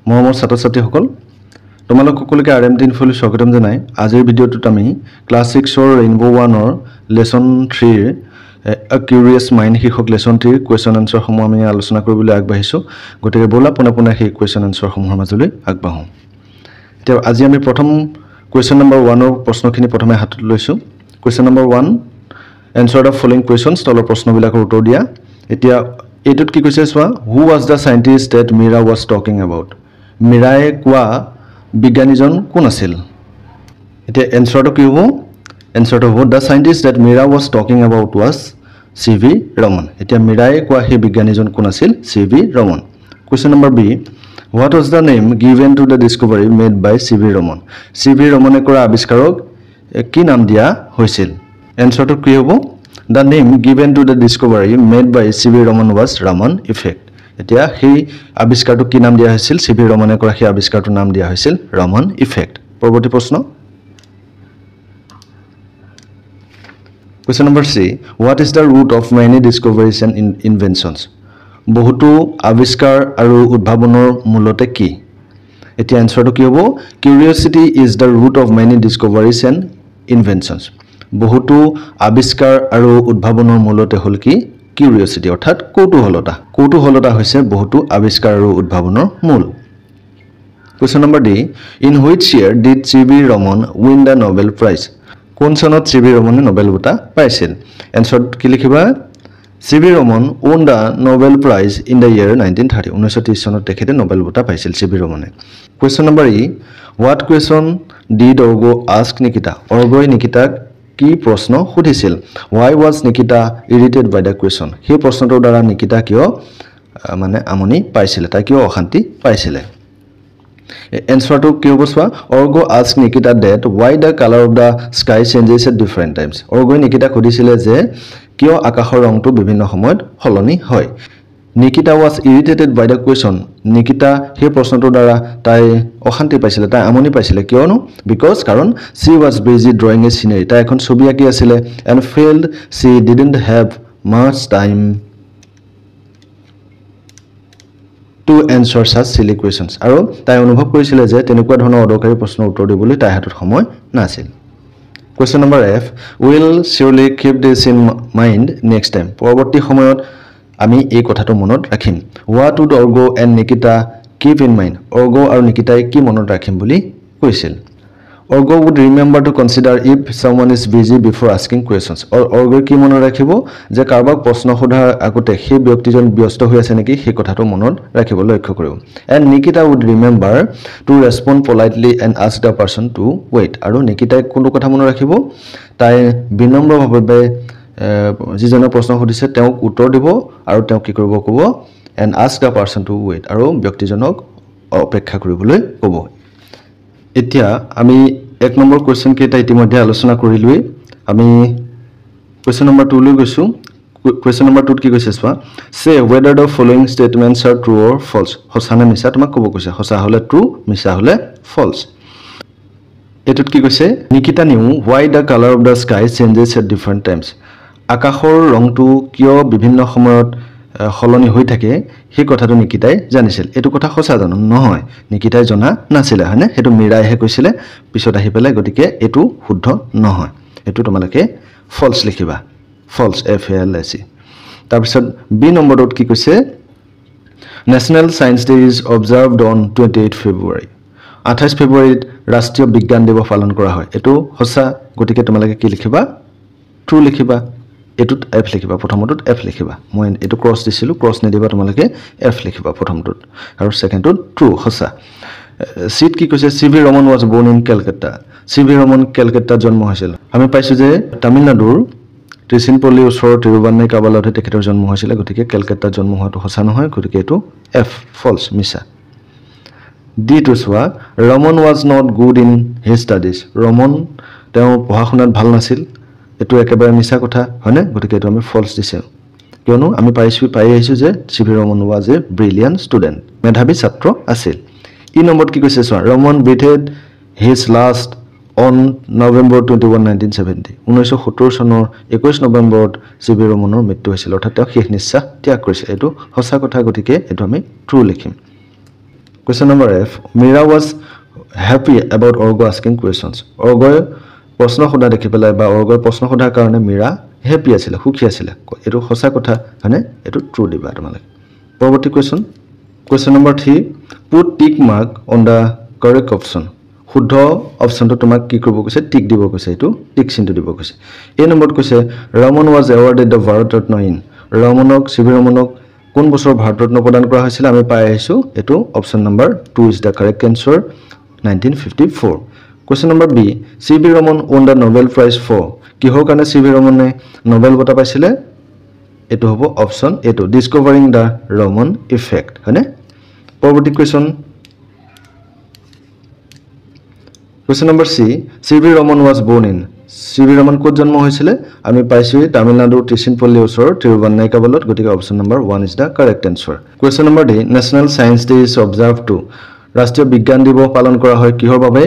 মৰমৰ ছাত্ৰ-ছাত্ৰীসকল তোমালোক সকলোকে আৰএমডি ইনফোলৈ স্বাগতম জনাই আজিৰ ভিডিঅ'টোত আমি ক্লাছ 6 ৰ ৰেইনবো 1 ৰ লেসন 3 ৰ আ কিউৰিয়াছ মাইন্ড শীৰ্ষক লেসন 3 ৰ কোৱেশ্চন আনসাৰ সমূহ আমি আলোচনা কৰিবলৈ আগবাঢ়িছো গতিকে বলা পুনৰ সেই কোৱেশ্চন আনসাৰ সমূহৰ মাজলৈ আগবাঢ়ো এতিয়া আজি আমি প্ৰথম কোৱেশ্চন নম্বৰ 1 ৰ প্ৰশ্নখিনি প্ৰথমে হাতত লৈছো question number 1 answer the following questions তলৰ প্ৰশ্নবিলাকৰ উত্তৰ দিয়া এতিয়া এটোত কি কৈছে চোৱা who was the scientist that Mira was talking about মিৰাই কোৱা বিজ্ঞানীজন কোন আছিল এতিয়া এনসাৰটো কি হ'ব এনসাৰটো হ'ব the scientist that Mira was talking about was C.V. Raman এতিয়া মিৰাই কোৱা সেই বিজ্ঞানীজন কোন আছিল C.V. Raman question number B what was the name given to the discovery made by C.V. Raman C.V. Raman কৰা আৱিষ্কাৰক কি নাম দিয়া হৈছিল এনসাৰটো কি হ'ব the name given to the discovery made by C.V. Raman was Raman effect এতিয়া সেই আৱিষ্কাৰটো কি নাম দিয়া হৈছিল C.V. Raman কৰা সেই আৱিষ্কাৰটোৰ নাম দিয়া হৈছিল Raman effect পৰৱৰ্তী প্ৰশ্ন question number C what is the root of many discoveries and inventions বহুতো আৱিষ্কাৰ আৰু উদ্ভাৱনৰ মূলতে কি এতিয়া এনসাৰটো কি হ'ব curiosity is the root of many discoveries and inventions বহুতো আৱিষ্কাৰ আৰু উদ্ভাৱনৰ মূলতে হল কি কিউৰিয়সিটি অৰ্থাৎ কৌতূহলতা হৈছে বহুতো আৱিষ্কাৰ আৰু উদ্ভাৱনৰ মূল question number D in which year did C.V. Raman win the Nobel Prize কোন চনত C.V. Raman নোবেল বঁটা পাইছিল এনসাৰ কি লিখিবা C.V. Raman won the Nobel Prize in the year 1930 1930 চনত তেখেতে নোবেল বঁটা পাইছিল C.V. Raman question number E what question did Orgo ask Nikita অৰ্গই নিকিতাক কি প্ৰশ্ন সুধিছিল why was Nikita irritated by the question সেই প্ৰশ্নটোৰ দ্বাৰা নিকিতা কিয় মানে আমনি পাইছিল তাই কিয় অশান্তি পাইছিল এনসাৰটো কি হ'ব চোৱা Orgo asked Nikita that why the color of the sky changes at different times অৰ্গই Nikita সুধিছিল যে কিয় আকাশৰ ৰংটো বিভিন্ন সময়ত সলনি হয় Nikita was irritated by the question Nikita সেই প্ৰশ্নটোৰ দ্বাৰা তাই অশান্তি পাইছিল তাই আমনি পাইছিল কিয়নো because কাৰণ she was busy drawing a scenery তাই এখন ছবি আঁকি আছিল and felt she didn't have much time to answer such silly questions আৰু তাই অনুভৱ কৰিছিল যে তেনেকুৱা ধৰণৰ অদৰকাৰী প্ৰশ্নৰ উত্তৰ দিবলৈ তাই হাতত সময় নাছিল question number F will surely keep this in mind next time পৰৱৰ্তী সময়ত আমি এই কথাটো মনত ৰাখিম what would Orgo and Nikita keep in mind Orgo আৰু নিকিতাই কি মনত ৰাখিম বুলি কৈছিল Orgo would remember to consider if someone is busy before asking questions Orgo কি মনত ৰাখিব যে কাৰোবাক প্ৰশ্ন সোধাৰ আগতে সেই ব্যক্তিজন ব্যস্ত হৈ আছে নেকি সেই কথাটো মনত ৰাখিব লক্ষ্য কৰিব and Nikita would remember to respond politely and ask the person to wait আৰু নিকিতাই কোনটো কথা মনত ৰাখিব তাই বিনম্ৰভাৱে যিজনে প্ৰশ্ন সুধিছে তেওঁক উত্তৰ দিব আৰু তেওঁ কি কৰিব ক'ব and ask the person to wait আৰু ব্যক্তিজনক অপেক্ষা কৰিবলৈ ক'ব এতিয়া আমি এক নম্বৰ কোৱেশ্চন কেইটা ইতিমধ্যে আলোচনা কৰিলোই আমি কোৱেশ্চন নম্বৰ 2 লৈ গৈছো কোৱেশ্চন নম্বৰ 2 ত কি কৈছে চোৱা say whether the following statements are true or false সঁচা নে মিছা তোমাক ক'ব কৈছে সঁচা হলে true মিছা হলে false এটোত কি কৈছে Nikita knew why the color of the sky changes at different times আকাশৰ ৰংটো কিয় বিভিন্ন সময়ত সলনি হৈ থাকে সেই কথাটো নিকিতাই জানিছিল এটো কথা সঁচা জানো নহয় নিকিতাই জনা নাছিল হয়নে হেতু মিৰাইহে কৈছিল পিছত আহি পেলাই গতিকে এটো শুদ্ধ নহয় এটো তোমালকে false লিখিবা false f a l s e তাৰ পিছত বি নম্বৰত কি কৈছে National Science Day is observed on 28 February 28 ফেব্ৰুৱাৰীত ৰাষ্ট্ৰীয় বিজ্ঞান দিৱস পালন কৰা হয় এটো সঁচা গতিকে তোমালকে কি লিখিবা true লিখিবা এটুত f লিখিবা প্ৰথমটোত f লিখিবা মই এটো ক্ৰস দিছিলো ক্ৰস নেদিবা তোমালকে f লিখিবা প্ৰথমটোত আৰু সেকেন্ডটোত true হসা সিট কি কৈছে C.V. Raman was born in Calcutta C.V. Raman Kolkata জন্ম হৈছিল আমি পাইছো যে তামিলনাডুৰ ত্ৰিচিনপল্লী ওচৰৰ তিৰুবান্নাইকাবালতে তেখেতৰ জন্ম হৈছিল গতিকে কলকাতা জন্ম হোৱাটো হসা নহয় গতিকে এটো f false মিছা D two so Raman was not good in his studies Raman তেওঁ পঢ়াশুনাত ভাল নাছিল এটো একেবাৰে মিছা কথা হয়নে গতিকে এটো আমি false দিছে কিয়নো আমি পাই আহিছো যে C.V. Raman was a brilliant student মেধাবী ছাত্ৰ আছিল ই নম্বৰত কি কৈছে সোৱা Raman breathed his last on November 21 1970 1970 চনৰ 21 নৱেম্বৰত C.V. Ramanৰ মৃত্যু হৈছিল অৰ্থাৎ তেওঁ শেষ নিশ্বাস ত্যাগ কৰিছিল এটো সঁচা কথা গতিকে এটো আমি true লিখিম Question number F. Mira was happy about Orgo asking questions. Orgo প্ৰশ্ন সোধা দেখি পেলাই বা অৰ্গৰ প্ৰশ্ন সোধাৰ কাৰণে মীৰা হেপি আছিল সুখী আছিল এটো সঁচা কথা হয়নে এটো ট্ৰু দিবা তোমালে পৰৱৰ্তী question number 3 put tick mark on the correct option শুদ্ধ অপশনটো তোমাক কি কৰিব কৈছে টিক দিব কৈছে এটো টিক চিনটো দিব কৈছে এই নম্বৰত কৈছে Raman was awarded the Bharat Ratna in ৰমনক সিবি ৰমনক কোন বছৰ ভাৰত ৰত্ন প্ৰদান কৰা হৈছিল আমি পাই আহিছো এটো option number 2 is the correct answer 1954 Question number B. C.V. Raman won the Nobel Prize for. কিহৰ কাৰণে C.V. Ramane Nobel বঁটা পাইছিলে? এটো হ'ব অপশন এটো discovering the Raman effect, হয়নে? পৰৱৰ্তী Question number C. C.V. Raman was born in. C.V. Raman ক'ত জন্ম হৈছিলে? আমি পাইছো তামিলনাডুৰ ত্ৰিচিনপল্লী ওচৰৰ তিৰুভান্নাইকাবলত গতিকে option number 1 is the correct answer. Question number D. National Science Day is observed to. ৰাষ্ট্ৰীয় বিজ্ঞান দিৱস পালন কৰা হয় কিহৰ বাবে?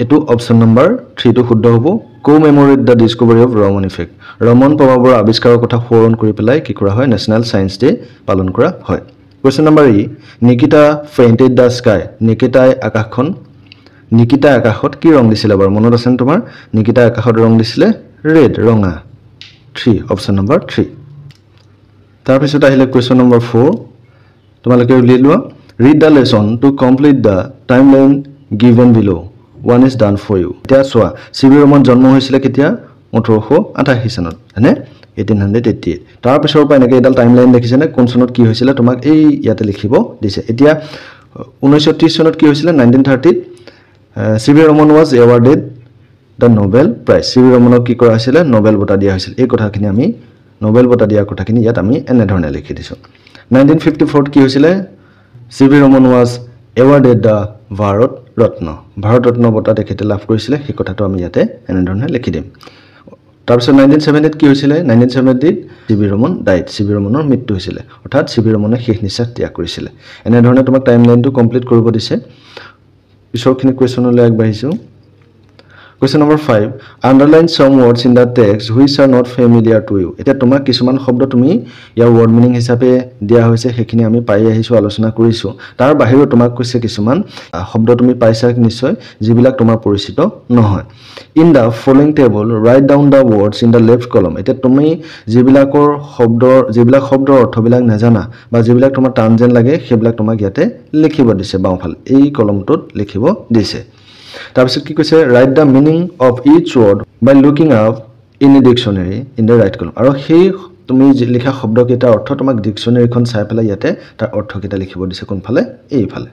এটো অপশন নম্বৰ 3 টো শুদ্ধ হ'ব co-memorate the discovery of Raman effect Raman প্ৰভাৱৰ আৱিষ্কাৰৰ কথা সোঁৱৰণ কৰি পেলাই কি কৰা হয় ন্যাশনাল সায়েন্স ডে পালন কৰা হয় Question number E Nikita painted the sky নিকিতাই আকাশত কি ৰং দিছিল বাৰু মনত আছে তোমাৰ নিকিতা আকাশত ৰং দিছিল ৰেড ৰঙা 3 অপশন নম্বৰ 3 তাৰ পিছত আহিলে question number 4 তোমালোকে উলিয়াই লোৱা read the lesson to complete the timeline given below One is done for you. এতিয়া সোয়া সিবি ৰমন জন্ম হৈছিল কেতিয়া 1888 চনত হয়নে 1888 তাৰ পিছৰ পৰা এনেকৈ এডাল টাইমলাইন দেখিছে নে কোন চনত কি হৈছিল তোমাক এই ইয়াতে লিখিব দিছে এতিয়া 1930 চনত কি হৈছিল 1930 সিবি Raman was awarded the Nobel Prize সিবি ৰমনক কি কৰা হৈছিল নোবেল বঁটা দিয়া হৈছিল এই কথাখিনি আমি নোবেল বঁটা দিয়া কথাখিনি ইয়াত আমি এনে ধৰণে লিখি দিছো 1954 কি হৈছিল সিবি Raman was awarded the Bharat Ratna বঁটা তেখেতে লাভ কৰিছিল এই কথাটো আমি ইয়াতে এনে ধৰণে লিখি দিম তাৰ পিছত 1970 কি হৈছিল 1970 সিবি ৰমন ডাইড সিবি ৰমনৰ মৃত্যু হৈছিল অৰ্থাৎ সিবি ৰমনে শেষ নিশ্বাস ত্যাগ কৰিছিল এনে ধৰণে তোমাক টাইমলাইনটো কমপ্লিট কৰিব দিছে পিছৰখিনি কোৱেশ্যনলৈ আগবাঢ়িছো Question number 5 Underline some words in the text which are not familiar to you এটা তোমাক কিছুমান শব্দ তুমি ইয়াৰ ওয়াৰ্ড মিনিং হিচাপে দিয়া হৈছে হেখিনি আমি পাই আহিছো আলোচনা কৰিছো তাৰ বাহিৰে তোমাক কৈছে কিছুমান শব্দ তুমি পাইছা নিশ্চয় যিবিলাক তোমাৰ পৰিচিত নহয় In the following table write down the words in the left column এটা তুমি যিবিলাক শব্দৰ অৰ্থবিলাক নাজানা বা যিবিলাক তোমাৰ টান যেন লাগে সেইবিলাক তোমাক ইয়াতে লিখিব দিছে বাওঁফাল এই কলমটোত লিখিব দিছে তাৰপিছত কি কৈছে write the meaning of each word by looking up in a dictionary in the right column আৰু সেই তুমি লিখা শব্দকেইটা অৰ্থ তোমাক ডিকচনাৰীখন চাই পেলাই ইয়াতে তাৰ অৰ্থকেইটা লিখিব দিছে কোনফালে এইফালে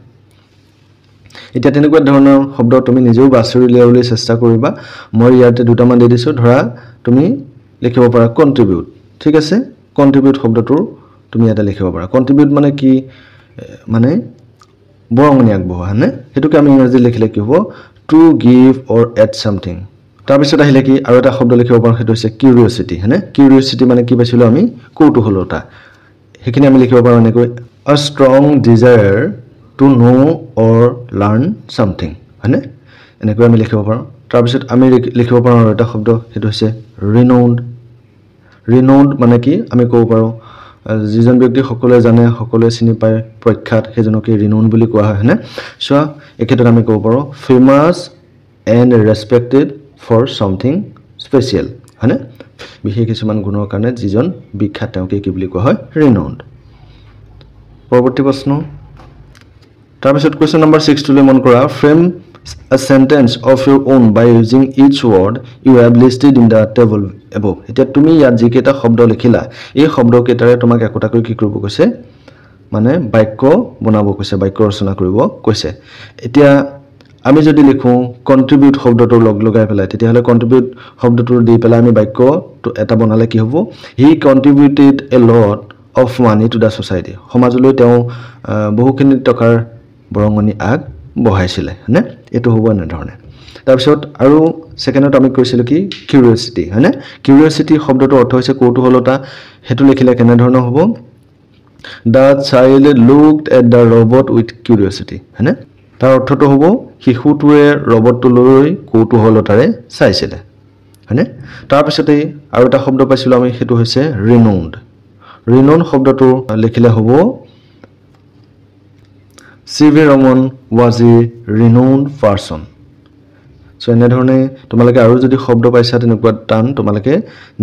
এতিয়া তেনেকুৱা ধৰণৰ শব্দ তুমি নিজেও বাছি উলিয়াবলৈ চেষ্টা কৰিবা মই ইয়াতে দুটামান দি দিছো ধৰা তুমি লিখিব পাৰা কন্ট্ৰিবিউট ঠিক আছে কন্ট্ৰিবিউট শব্দটো তুমি ইয়াতে লিখিব পাৰা কন্ট্ৰিবিউট মানে কি মানে বৰঙনি আগবঢ়োৱা হয়নে হেতুকে আমি ইংৰাজী লিখিলে কি হ'ব to give or add something তাৰ পিছত আহিলে কি আৰু এটা শব্দ লিখিব পাৰো হেতু হৈছে কিউৰিওসিটি হয়নে কিউৰিওসিটি মানে কি পাইছিলো আমি কৌতূহলতা হেখিনি আমি লিখিব পাৰো এনেকৈ a strong desire to know or learn something হয়নে এনেকৈ আমি লিখিব পাৰো তাৰ পিছত আমি লিখিব পাৰো আৰু এটা শব্দ হেতু হৈছে renowned মানে কি আমি ক'ব পাৰো যিজন ব্যক্তি সকলোৱে জানে সকলোৱে চিনি পায় প্ৰখ্যাত হেজনকে ৰিনোন বুলি কোৱা হয় হয়নে সো একেটা আমি ক'ব পাৰো famous and respected for something special হয়নে বিশেষ কিছুমান গুণৰ কাৰণে যিজন বিখ্যাত তেওঁকে কি বুলি কোৱা হয় ৰিনোনড পৰৱৰ্তী প্ৰশ্ন তাৰ পিছত কোৱেশ্চন নম্বৰ 6 টুলে মন কৰা frame a sentence of your own by using each word you have listed in the table above এতিয়া তুমি ইয়াত যিকেটা শব্দ লিখিলা এই শব্দকেটাৰে তোমাক একোটাকৈ কি কৰিব কৈছে মানে বাক্য বনাব কৈছে বাক্য ৰচনা কৰিব কৈছে এতিয়া আমি যদি লিখো কন্ট্ৰিবিউট শব্দটো লগাই পেলাই তেতিয়াহলে কন্ট্ৰিবিউট শব্দটো দি পেলাই আমি বাক্য এটা বনালে কি হ'ব he contributed a lot of money to the society সমাজলৈ তেওঁ বহুখিনি টকাৰ বৰঙনি বহাইছিলে হয়নে এটো হ'ব না ধৰণে তাৰ পিছত আৰু সেকেন্ডত আমি কৈছিল কি কিউৰিওসিটি হয়নে কিউৰিওসিটি শব্দটো অৰ্থ হৈছে কৌতূহলতা হেতু লিখিলে কেনে ধৰণৰ হ'ব the child looked at the robot with curiosity হয়নে তাৰ অৰ্থটো হ'ব শিশুটোৱে ৰবটটোলৈ কৌতূহলতাৰে চাইছিলে হয়নে তাৰ পিছতে আৰু এটা শব্দ পাইছিল আমি হেতু হৈছে renowned শব্দটো লিখিলে হ'ব C.V. Raman was a renowned person. So এনেধৰণে তোমালোকে আৰু যদি শব্দ পাইছা তেনেকুৱা টান তোমালোকে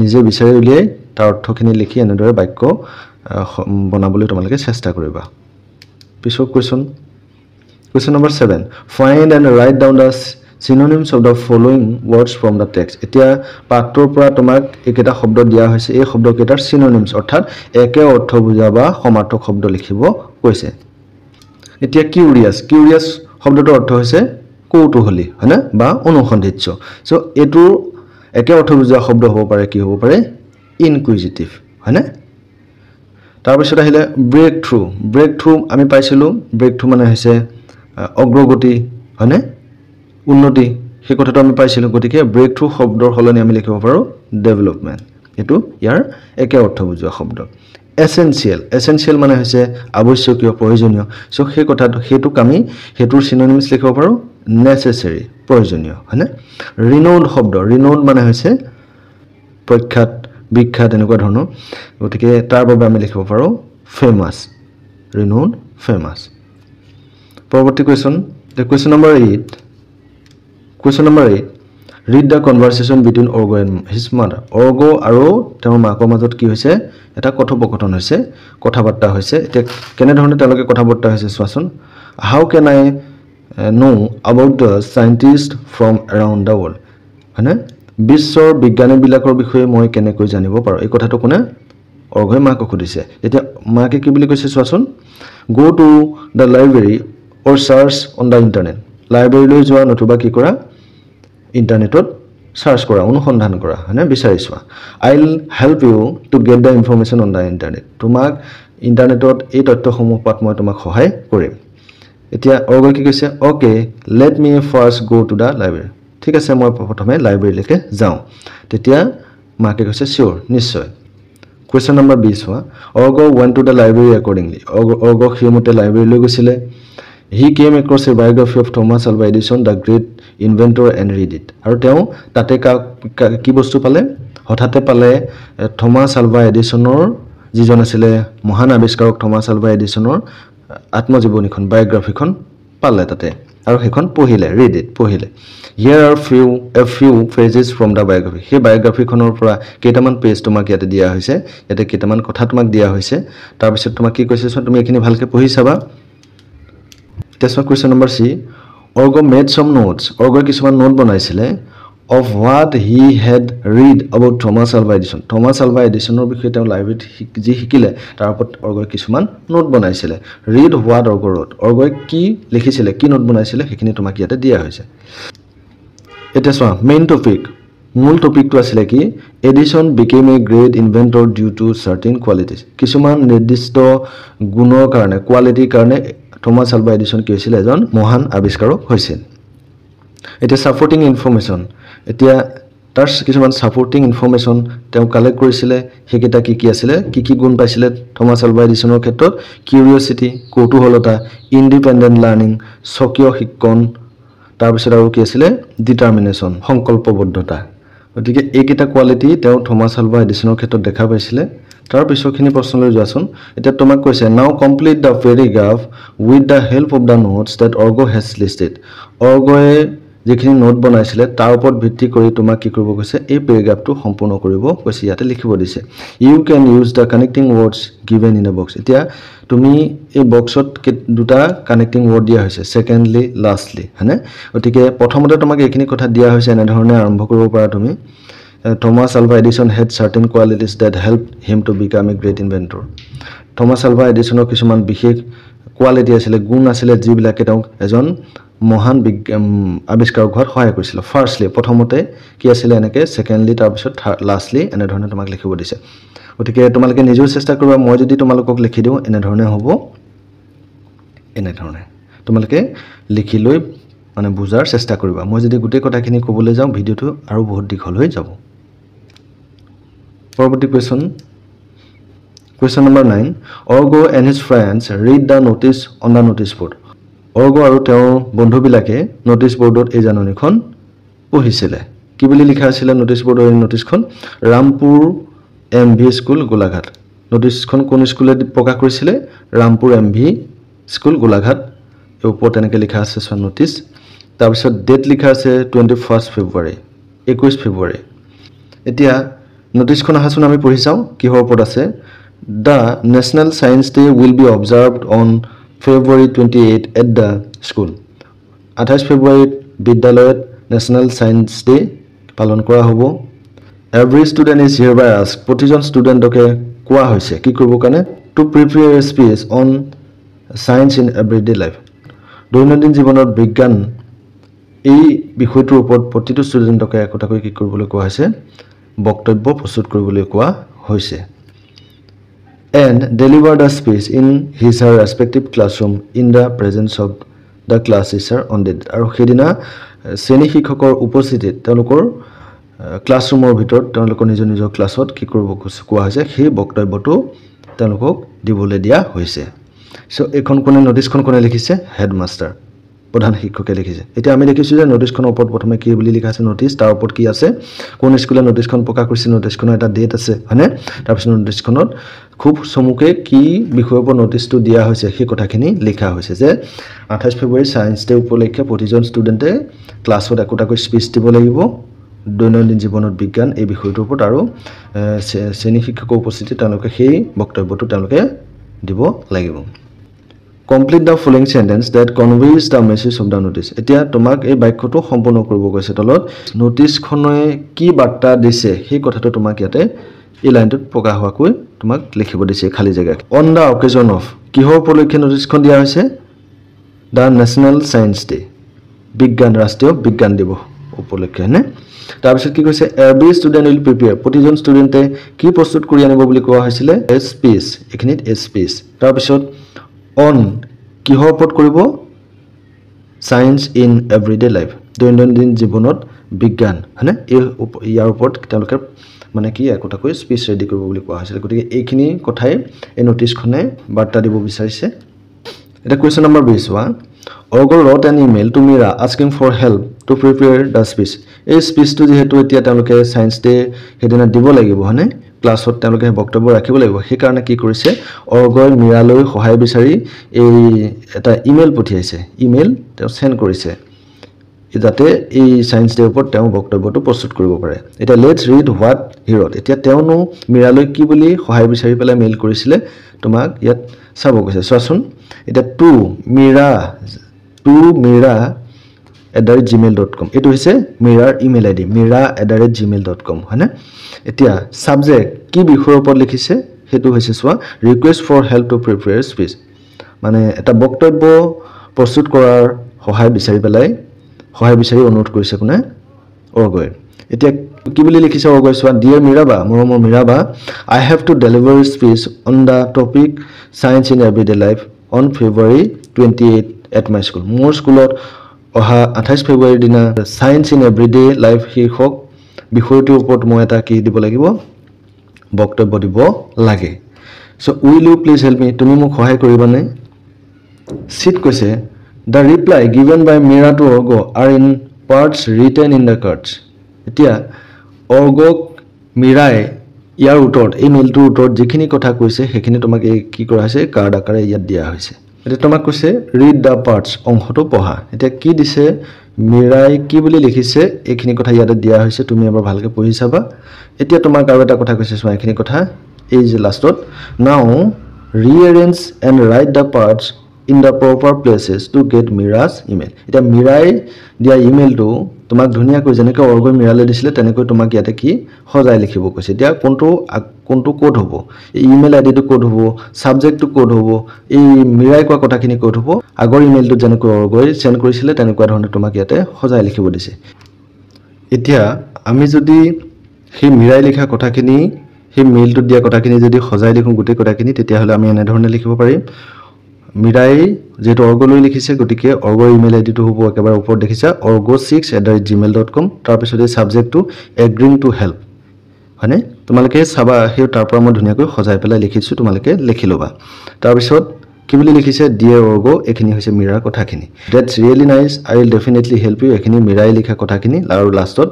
নিজে বিচাৰি উলিয়াই তাৰ অৰ্থখিনি লিখি এনেদৰে বাক্য বনাবলৈ তোমালোকে চেষ্টা কৰিবা পিছৰ question number 7 find and write down the synonyms of the following words from the text এতিয়া পাঠৰ পৰা তোমাক একেটা শব্দ দিয়া হৈছে এই শব্দকেইটাৰ synonyms অৰ্থাৎ একে অৰ্থ বুজা বা সমাৰ্থক শব্দ লিখিব কৈছে এতিয়া কিউৰিয়াছ শব্দটোৰ অৰ্থ হৈছে কৌতূহলী হয়নে বা অনুসন্ধিৎস সো এটো একে অৰ্থ বুজা শব্দ হ'ব পাৰে কি হ'ব পাৰে ইনকুইজিটিভ হয়নে তাৰ পিছত আহিলে ব্ৰেক থ্ৰু আমি পাইছিলো ব্ৰেক থ্ৰু মানে হৈছে অগ্ৰগতি হয়নে উন্নতি সেই কথাটো আমি পাইছিলো গতিকে ব্ৰেক থ্ৰু শব্দৰ হলনি আমি লিখিব পাৰো ডেভেলপমেন্ট এটো ইয়াৰ একে অৰ্থ বুজোৱা শব্দ এসেনশিয়াল মানে হৈছে আৱশ্যকীয় প্ৰয়োজনীয় সো সেই কথাটো হেতুক আমি হেতুৰ সিনোনিমস লিখিব পাৰো নেসেসাৰি প্ৰয়োজনীয় হয়নে ৰিনাউন্ড মানে হৈছে প্ৰখ্যাত বিখ্যাত এনেকুৱা ধৰণৰ গতিকে তাৰ বাবে আমি লিখিব পাৰো ফেমাস ৰিনাউন্ড ফেমাস পৰৱৰ্তী question number 8 read the conversation between Orgo and his mother Orgo আৰু তেওঁৰ মাকৰ মাজত কি হৈছে এটা কথোপকথন হৈছে কথাবাৰ্তা হৈছে এতিয়া কেনে ধৰণে তেওঁলোকে কথাবাৰ্তা হৈছে চোৱাচোন how can I know about the scientists from around the world হয়নে বিশ্বৰ বিজ্ঞানীবিলাকৰ বিষয়ে মই কেনেকৈ জানিব পাৰো এই কথাটো কোনে অৰ্গই মাকক সুধিছে এতিয়া মাকে কি বুলি কৈছে চোৱাচোন go to the library or search on the internet লাইব্ৰেৰীলৈ যোৱা নতুবা কি কৰা ইন্টাৰনেটত সাৰ্চ কৰা অনুসন্ধান কৰা হয়নে বিচাৰি চোৱা I'll help you to get the information on the internet তোমাক ইন্টাৰনেটত এই তথ্যসমূহ পাত মই তোমাক সহায় কৰিম এতিয়া অৰ্গই কি কৈছে okay let me first go to the library ঠিক আছে মই প্ৰথমে লাইব্ৰেৰীলৈকে যাওঁ তেতিয়া মাকে কৈছে sure নিশ্চয় question number 20 হোৱা Orgo went to the library accordingly Orgo হিমতে লাইব্ৰেৰীলৈ গৈছিলে He came across a biography of Thomas Alva Edison, the great inventor, and read it. আৰু তেওঁ তাতে কি বস্তু পালে হঠাতে পালে থমাস আলভা এডিসনৰ যিজন আছিল মহান আৱিষ্কাৰক থমাস আলভা এডিসনৰ আত্মজীৱনীখন বায়োগ্ৰাফিখন পালে তাতে আৰু হেখন পঢ়িলে read it পঢ়িলে Here are a few phrases from the biography. সেই বায়োগ্ৰাফিখনৰ পৰা কেইটামান পেজ তোমাক ইয়াতে দিয়া হৈছে ইয়াতে কেইটামান কথা তোমাক দিয়া হৈছে তাৰ পিছত তোমাক কি কৈছে তুমি এখিনি ভালকে পঢ়ি চাবা That's my question number C. Orgo made some notes. Orgo কিছুমান নোট বনাইছিলে of what he had read about Thomas Alva Edison. Thomas Alva Edisonৰ বিষয়ে তেওঁ লাইব্ৰেৰীত যি শিকিলে তাৰ ওপৰত Orgo কিছুমান নোট বনাইছিলে. Read what Orgo wrote. Orgo কি লিখিছিলে কি নোট বনাইছিলে হেখিনি তোমাক ইয়াতে দিয়া হৈছে. এটা চোৱা মেইন টপিক মূল টপিকটো আছিল কি Edison became a great inventor due to certain qualities. কিছুমান নিৰ্দিষ্ট গুণৰ কাৰণে কোৱালিটিৰ কাৰণে Thomas Alva Edison কি হৈছিল এজন মহান আৱিষ্কাৰক হৈছিল এতিয়া সাপোৰ্টিং ইনফৰমেশন এতিয়া তাৰ কিছুমান সাপোৰ্টিং ইনফৰমেশন তেওঁ কালেক্ট কৰিছিল হেকিটা কি আছিল কি গুণ পাইছিল Thomas Alva Edisonৰ ক্ষেত্ৰত কিউৰিওসিটি কৌতূহলতা ইন্ডিপেন্ডেন্ট লাৰ্নিং স্বকীয় শিক্ষণ তাৰ পিছত আৰু কি আছিল ডিটাৰমিনেশন সংকল্পবদ্ধতা গতিকে এইকেইটা কোৱালিটি তেওঁ Thomas Alva Edisonৰ ক্ষেত্ৰত দেখা পাইছিল তাৰ পিছৰখিনি প্ৰশ্নলৈ যোৱাচোন এতিয়া তোমাক কৈছে now complete the paragraph with the help of the notes that Orgo has listed Orgoয়ে যেখিনি নোট বনাইছিলে তাৰ ওপৰত ভিত্তি কৰি তোমাক কি কৰিব কৈছে এই পেৰাগ্ৰাফটো সম্পূৰ্ণ কৰিব কৈছে ইয়াতে লিখিব দিছে you can use the connecting words given in a box এতিয়া তুমি এই বক্সত দুটা কানেক্টিং ওয়ার্ড দিয়া হৈছে সেকেন্ডলি লাস্টলি হয়নে গতিকে প্ৰথমতে তোমাক এইখিনি কথা দিয়া হৈছে এনে ধৰণে আৰম্ভ কৰিব পাৰা তুমি Thomas Alva Edison had certain qualities that helped him to become a great inventor. Thomas Alva Edisonৰ কিছুমান বিশেষ কোৱালিটি আছিল গুণ আছিল যিবিলাকে তেওঁক এজন মহান আৱিষ্কাৰক হোৱাত সহায় কৰিছিল ফাৰ্স্টলি প্ৰথমতে কি আছিল এনেকে সেকেন্ডলি তাৰ পিছত লাস্টলি এনে ধৰণে তোমাক লিখিব দিছে গতিকে তোমালোকে নিজেও চেষ্টা কৰিবা মই যদি তোমালোকক লিখি দিও এনে ধৰণে হ'ব এনে ধৰণে তোমালোকে লিখি লৈ মানে বুজাৰ চেষ্টা কৰিবা মই যদি গুটেই কথাখিনি ক'বলৈ যাওঁ ভিডিওটো আৰু বহুত দীঘল হৈ যাব পৰৱৰ্তী question number 9 Orgo and his friends read the notice on the notice board Orgo আৰু তেওঁৰ বন্ধুবিলাকে নোটিস বোৰ্ডত এই জাননীখন পঢ়িছিলে কি বুলি লিখা আছিল নোটিস বোৰ্ডৰ এই নোটিসখন ৰামপুৰ এমভি স্কুল গোলাঘাট নোটিসখন কোন স্কুলে প্ৰকাশ কৰিছিলে ৰামপুৰ এমভি স্কুল গোলাঘাট এই ওপৰত এনেকৈ লিখা আছে চোৱা নোটিছ তাৰপিছত ডেট লিখা আছে 21 ফেব্ৰুৱাৰী 21 ফেব্ৰুৱাৰী এতিয়া নোটিছখন আহাচোন আমি পঢ়ি চাওঁ কিহৰ ওপৰত আছে the national science day will be observed on February 28 at the school 28 ফেব্ৰুৱাৰীত বিদ্যালয়ত নেশ্যনেল ছায়েন্স ডে পালন কৰা হ'ব every student is hereby ask প্ৰতিজন ষ্টুডেণ্টকে কোৱা হৈছে কি কৰিব কাৰণে to prepare a speech on science in everyday life দৈনন্দিন জীৱনত বিজ্ঞান এই বিষয়টোৰ ওপৰত প্ৰতিটো ষ্টুডেণ্টকে একোটাকৈ কি কৰিবলৈ কোৱা হৈছে বক্তব্য প্ৰস্তুত কৰিবলৈ কোৱা হৈছে and deliver the speech in his or her respective classroom in the presence of the class teacher on the আৰু হেদিনা শ্ৰেণী শিক্ষকৰ উপস্থিতিত তেওঁলোকৰ ক্লাছৰুমৰ ভিতৰত তেওঁলোকৰ নিজৰ নিজৰ ক্লাছত কি কৰিব কোৱা হৈছে সেই বক্তব্যটো তেওঁলোকক দিবলৈ দিয়া হৈছে সো এখন কোনে নোটিছখন কোনে লিখিছে হেডমাষ্টাৰ প্ৰধান শিক্ষকে লিখিছে এতিয়া আমি দেখিছো যে নোটিছখনৰ ওপৰত প্ৰথমে কি বুলি লিখা আছে নোটিছ তাৰ ওপৰত কি আছে কোন স্কুলে নোটিছখন প্ৰকাশ কৰিছে নোটিছখনৰ এটা ডেট আছে হয়নে তাৰপিছত নোটিছখনত খুব চমুকে কি বিষয়ৰ ওপৰত নোটিছটো দিয়া হৈছে সেই কথাখিনি লিখা হৈছে যে 28 ফেব্ৰুৱাৰী সায়েন্স ডে উপলক্ষে প্ৰতিজন ষ্টুডেণ্টে ক্লাছত একোটাকৈ স্পীচ দিব লাগিব দৈনন্দিন জীৱনত বিজ্ঞান এই বিষয়টোৰ ওপৰত আৰু শ্ৰেণী শিক্ষকৰ উপস্থিতিত তেওঁলোকে সেই বক্তব্যটো তেওঁলোকে দিব লাগিব Complete the following sentence that conveys the message of the notice. এতিয়া তোমাক এই বাক্যটো সম্পূৰ্ণ কৰিব কৈছে তলত নোটিছখনে কি বাৰ্তা দিছে সেই কথাটো তোমাক ইয়াতে এই লাইনটোত প্ৰকাশ হোৱাকৈ তোমাক লিখিব দিছে খালি জায়গা on the occasion of কিহৰ উপলক্ষে নোটিছখন দিয়া হৈছে the national science day বিজ্ঞান ৰাষ্ট্ৰীয় বিজ্ঞান দিৱস উপলক্ষে নে তাৰপিছত কি কৈছে every student will prepare প্ৰতিজন ষ্টুডেণ্টে কি প্ৰস্তুত কৰি আনিব বুলি কোৱা হৈছিল a speech এখিনিত a speech তাৰপিছত on কিহৰ ওপৰত কৰিব সায়েন্স ইন এভৰিডে লাইফ দৈনন্দিন জীৱনত বিজ্ঞান হয়নে ইয়াৰ ওপৰত তেওঁলোকে মানে কি একোটাকৈ স্পীচ ৰেডি কৰিব বুলি কোৱা হৈছিল গতিকে এইখিনি কথাই এই নোটিছখনে বাৰ্তা দিব বিচাৰিছে এটা কোৱেশ্চন নম্বৰ 20 ওয়া অৰ্গৰ wrote an email to Mira asking for help to prepare the speech এই স্পীচটো যেহেতু এতিয়া তেওঁলোকে সায়েন্স ডে হেদিনা দিব লাগিব হয়নে ক্লাছত তেওঁলোকে বক্তব্য ৰাখিব লাগিব সেই কাৰণে কি কৰিছে অৰ্গয় মিৰালৈ সহায় বিচাৰি এই এটা ইমেইল পঠিয়াইছে ইমেইল তেওঁ সেন্ড কৰিছে যাতে এই সায়েন্স ডে ওপৰত তেওঁ বক্তব্যটো প্ৰস্তুত কৰিব পাৰে এটা let's read what he wrote এতিয়া তেওঁনো মিৰালৈ কি বুলি সহায় বিচাৰি পেলাই মেইল কৰিছিলে তোমাক ইয়াত চাব কৈছে চোৱাচোন এটা টু mira@gmail.com এটো হৈছে মিৰাৰ ইমেইল আইডি mira@gmail.com হয়নে এতিয়া সাবজেক্ট কি বিষয়ৰ ওপৰত লিখিছে হেতু হৈছে so request for help to prepare speech মানে এটা বক্তব্য প্ৰস্তুত কৰাৰ সহায় বিচাৰি অনুৰোধ কৰিছে কোনে অৰ্গয় এতিয়া কি বুলি লিখিছে অৰ্গয় সোৱা ডিয়াৰ মিৰাবা মৰমৰ Miraba I have to deliver speech on the topic science in everyday life on February 28 at my school মোৰ স্কুলত অহা 28 ফেব্ৰুৱাৰীৰ দিনা সায়েন্স ইন এভৰিডে লাইফ শীৰ্ষক বিষয়টোৰ ওপৰত মই এটা কি দিব লাগিব বক্তব্য দিব লাগে so will you please help me তুমি মোক সহায় কৰিবানে সিট কৈছে the reply given by Mira to Orgo are in parts written in the cards এতিয়া অৰ্গক মিৰাই ইয়াৰ উত্তৰত এই মেইলটোৰ উত্তৰত যিখিনি কথা কৈছে সেইখিনি তোমাক কি কৰা হৈছে কাৰ্ড আকাৰে ইয়াত দিয়া হৈছে এতিয়া তোমাক কৈছে ৰিড দা পাৰ্টস অংশটো পঢ়া এতিয়া কি দিছে মিৰাই কি বুলি লিখিছে এইখিনি কথা ইয়াতে দিয়া হৈছে তুমি এবাৰ ভালকৈ পঢ়ি চাবা এতিয়া তোমাক আৰু এটা কথা কৈছে চোৱা এইখিনি কথা এই যে লাষ্টত now rearrange and write the parts in the proper places to get Mira's email এটা মিৰাই দিয়া ইমেইলটো তোমাক ধুনিয়াকৈ যেনেকৈ অৰ্গয় মিৰালে দিছিলে তেনেকৈ তোমাক ইয়াতে কি সজাই লিখিব কৈছে এতিয়া কোনটো কোড হ'ব এই ইমেইল আইডিটো কোড হ'ব সাবজেক্টটো কোড হ'ব এই মিৰাই কোৱা কথাখিনি কোড হ'ব আগৰ ইমেইলটো যেনেকৈ অৰ্গয় সেন্ড কৰিছিলে তেনেকুৱা ধৰণে তোমাক ইয়াতে সজাই লিখিব দিছে এতিয়া আমি যদি সেই মিৰাই লিখা কথাখিনি সেই মেইলটো দিয়া কথাখিনি যদি সজাই লিখো গোটেই কথাখিনি তেতিয়া হলে আমি এনে ধৰণে লিখিব পাৰিম মিৰাই যেটো অৰ্গলৈ লিখিছে গটিকে অৰ্গৰ ইমেইল আইডিটো হ'ব একেবাৰে ওপৰত দেখিছা orgo6@gmail.com তাৰ পিছতে সাবজেক্টটো এগ্ৰিং টু হেল্প মানে তোমালোকে চাবা হেই তাৰ পৰা মই ধুনিয়াকৈ সজাই পেলাই লিখিছো তোমালোকে লিখি লবা তাৰ পিছত কি বুলি লিখিছে ডিয়াৰ অৰ্গো এখিনি হৈছে মিৰাৰ কথাখিনি that's really nice I will definitely help you এখিনি মিৰাই লিখা কথাখিনি আৰু লাষ্টত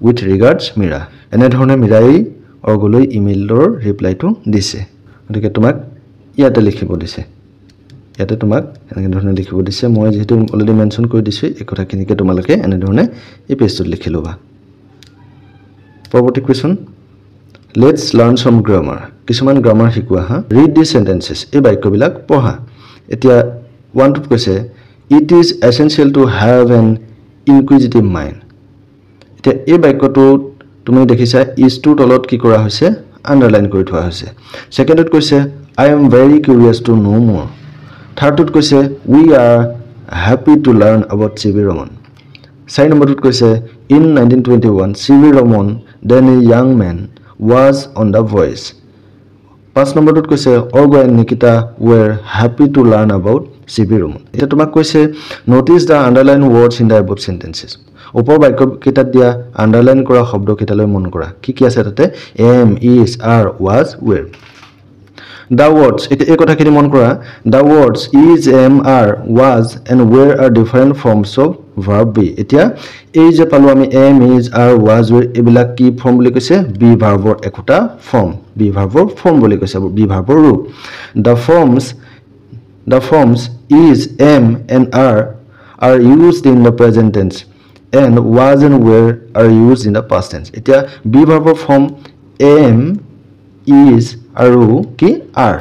উইথ ৰিগাৰ্ডছ মিৰা এনে ধৰণে মিৰাই অৰ্গলৈ ইমেইলৰ ৰিপ্লাইটো দিছে গতিকে তোমাক ইয়াতে লিখিব দিছে ইয়াতে তোমাক এনেকৈ ধৰণে লিখিব দিছে মই যেহেতু অলৰেডি মেনশ্যন কৰি দিছোঁ এই কথাখিনিকে তোমালোকে এনেধৰণে এই পেজটোত লিখি ল'বা পৰৱৰ্তী question let's learn sum grammar কিছুমান গ্ৰামাৰ শিকোৱা হা ৰিড দি সেন্টেন্সেছ এই বাক্যবিলাক পঢ়া এতিয়া 1 টোত কৈছে it is essential to have an inquisitive mind এতিয়া এই বাক্যটোত তুমি দেখিছা ইজ টুৰ তলত কি কৰা হৈছে আন্ডাৰলাইন কৰি থোৱা হৈছে সেকেন্ডত কৈছে I am very curious to know মোৰ থাৰ্ডত কৈছে we are happy to learn about C V. Raman 4 নম্বৰটোত কৈছে in 1921 C V. Raman then a young man was on the voice 5 নম্বৰটোত কৈছে অৰ্গ and Nikita were happy to learn about C.V. Raman এটা তোমাক কৈছে notice the underlined words in the above sentences ওপৰ বাক্য কেইটাত দিয়া আন্ডাৰলাইন কৰা শব্দ কেইটালৈ মন কৰা কি কি আছে তাতে am is are was were the words এই কথাখিনি মন কৰা the words is am are was and were are different forms of verb be এতিয়া এই যে পালো আমি am is are was were এবিলাক কি ফর্ম বুলি কৈছে be verbৰ একটা ফৰ্ম be verbৰ ফৰ্ম বুলি কৈছে be verbৰ ৰূপ the forms is am and are used in the present tense and was and were are used in the past tense এতিয়া be verbৰ form am is আৰু কি are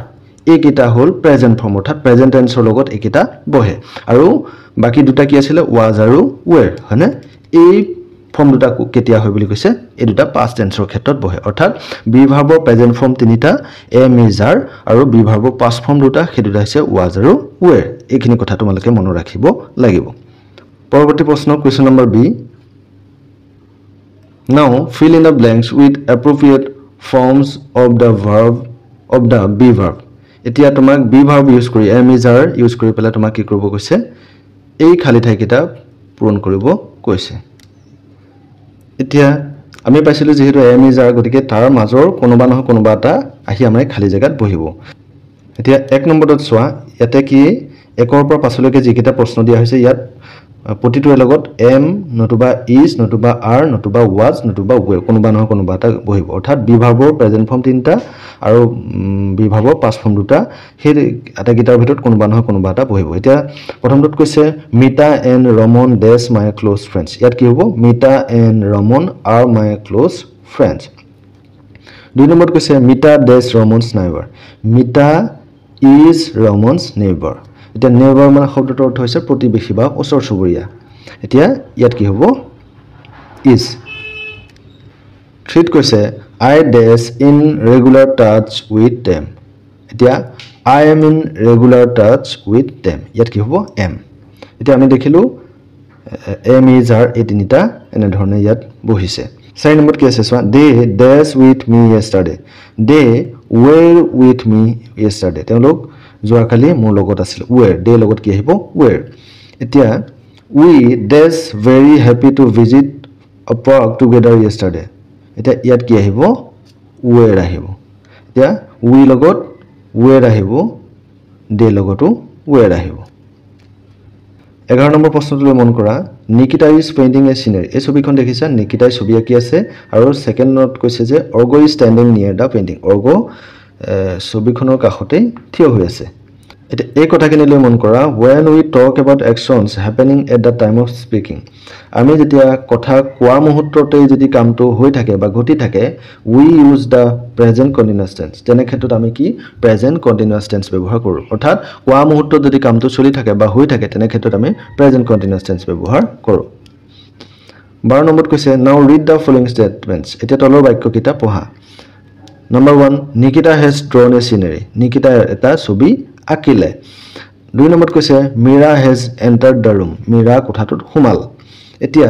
এইকেইটা হল present form অৰ্থাৎ present টেন্সৰ লগত এইকেইটা বহে আৰু বাকি দুটা কি আছিল was আৰু were হয়নে এই ফৰ্ম দুটা কেতিয়া হয় বুলি কৈছে এই দুটা past tenseৰ ক্ষেত্ৰত বহে অৰ্থাৎ be verbৰ প্ৰেজেন্ট ফৰ্ম তিনিটা am is are আৰু be verbৰ past ফৰ্ম দুটা সেই দুটা হৈছে was আৰু were এইখিনি কথা তোমালোকে মনত ৰাখিব লাগিব পৰৱৰ্তী প্ৰশ্ন question number B now fill in the blanks with appropriate forms of the verb of the be verb এতিয়া তোমাক be verb ইউজ কৰি am is are ইউজ কৰি পেলাই তোমাক কি কৰিব কৈছে এই খালি ঠাইকেইটা পূৰণ কৰিব কৈছে এতিয়া আমি পাইছিলো যেহেতু am is are গতিকে তাৰ মাজৰ কোনোবা নহয় কোনোবা এটা আহি আমাৰ খালি জায়গাত বহিব এতিয়া 1 নম্বৰত চোৱা ইয়াতে কি একৰ পৰা পাছলৈকে যিকেইটা প্ৰশ্ন দিয়া হৈছে ইয়াত প্ৰতিটোৰ লগত am নতুবা is নতুবা are নতুবা was নতুবা were কোনোবা নহয় কোনোবা এটা বহিব অৰ্থাৎ be verbৰ প্ৰেজেন্ট ফৰ্ম তিনটা আৰু be verbৰ past ফৰ্ম দুটা সেই আটাইকেইটাৰ ভিতৰত কোনোবা নহয় কোনোবা এটা বহিব এতিয়া প্ৰথমটোত কৈছে Mita and Raman dash my close friends ইয়াত কি হ'ব Mita and Raman are my close friends 2 নম্বৰত কৈছে Mita dash Raman's neighbour Mita is Raman's neighbour এতিয়া নেইবাৰ মানে শব্দটোৰ অৰ্থ হৈছে প্ৰতিবেশী বা ওচৰ চুবুৰীয়া এতিয়া ইয়াত কি হ'ব is 3 কৈছে I dash in regular touch with them এতিয়া I am in regular touch with them ইয়াত কি হ'ব am এতিয়া আমি দেখিলো am is are এই তিনিটা এনে ধৰণে ইয়াত বহিছে 4 নম্বৰত কি আছে চোৱা they dash with me yesterday they were with me yesterday তেওঁলোক যোৱাকালি মোৰ লগত আছিল were they লগত কি আহিব were এতিয়া we dash very happy to visit a park together yesterday এটা ইয়াত কি আহিব were আহিব এতিয়া we লগত were আহিব they লগতো were আহিব 11 নম্বৰ প্ৰশ্নটোলৈ মন কৰা নিকিতা ইজ পেইন্টিং এ সিনাৰি এই ছবিখন দেখিছা নিকিতাই ছবি আঁকি আছে আৰু সেকেন্ডত কৈছে যে অৰ্গ ইজ ষ্টেণ্ডিং নিয়াৰ দা পেইন্টিং অৰ্গ ছবিখনৰ কাষতে থিয় হৈ আছে এটা এই কথাখিনিলৈ মন কৰা when we talk about actions happening at the time of speaking আমি যেতিয়া কথা কোৱা মুহূৰ্ততে যদি কামটো হৈ থাকে বা ঘটি থাকে we use the present continuous tense তেনে ক্ষেত্ৰত আমি কি present continuous tense ব্যৱহাৰ কৰো অৰ্থাৎ কোৱা মুহূৰ্তত যদি কামটো চলি থাকে বা হৈ থাকে তেনে ক্ষেত্ৰত আমি present continuous tense ব্যৱহাৰ কৰো 12 নম্বৰত কৈছে now read the following statements এতিয়া তলৰ বাক্যকেইটা পঢ়া Number 1 Nikita has drawn a scenery Nikita এটা ছবি আঁকিলে 2 নম্বৰত কৈছে Mira has entered the room Mira কোঠাটোত সোমাল এতিয়া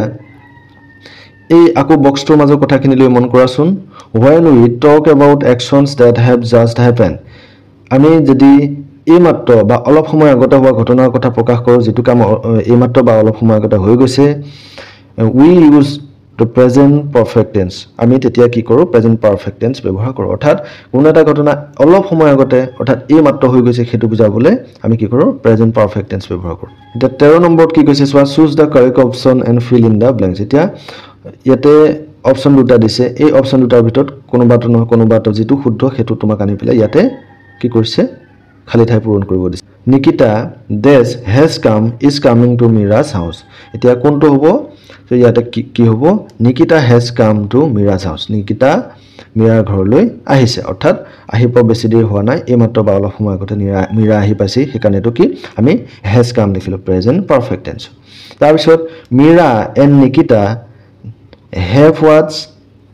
এই আকো বক্সটোৰ মাজৰ কথাখিনিলৈ মন কৰাচোন when we talk about actions that have just happened আমি যদি এই মাত্ৰ বা অলপ সময় আগতে হোৱা ঘটনাৰ কথা প্ৰকাশ কৰো যেটো কাম এই মাত্ৰ বা অলপ সময় আগতে হৈ গৈছে we use the present perfect tense আমি তেতিয়া কি কৰো present perfect tense ব্যৱহাৰ কৰো অৰ্থাৎ কোনো এটা ঘটনা অলপ সময় আগতে অৰ্থাৎ এই মাত্ৰ হৈ গৈছে হেতু বুজাবলৈ আমি কি কৰো present perfect tense ব্যৱহাৰ কৰো এটা 13 নম্বৰত কি কৈছে চোৱা choose the correct option and fill in the blanks এতিয়া ইয়াতে অপচন দুটা দিছে এই অপচন দুটাৰ ভিতৰত কোনোবাটো নহয় কোনোবাটো যেটো শুদ্ধ হেতু তোমাক আনি পেলাই ইয়াতে কি কৰিছে খালি ঠাই পূৰণ কৰিব দিছে Nikita dash has come is coming to Mira's house এতিয়া কোনটো হ'ব তো ইয়াতে কি হ'ব Nikita has come to Mira's house Nikita মীৰাৰ ঘৰলৈ আহিছে অৰ্থাৎ আহি পোৱা বেছি দেৰি হোৱা নাই এই মাত্ৰ বা অলপ সময় আগতে মীৰা আহি পাইছে সেইকাৰণে এটো কি আমি হেজ কাম লিখিলো প্ৰেজেন্ট পাৰফেক্ট টেন্স তাৰ পিছত মীৰা এণ্ড নিকিতা হেভ ওয়াটচ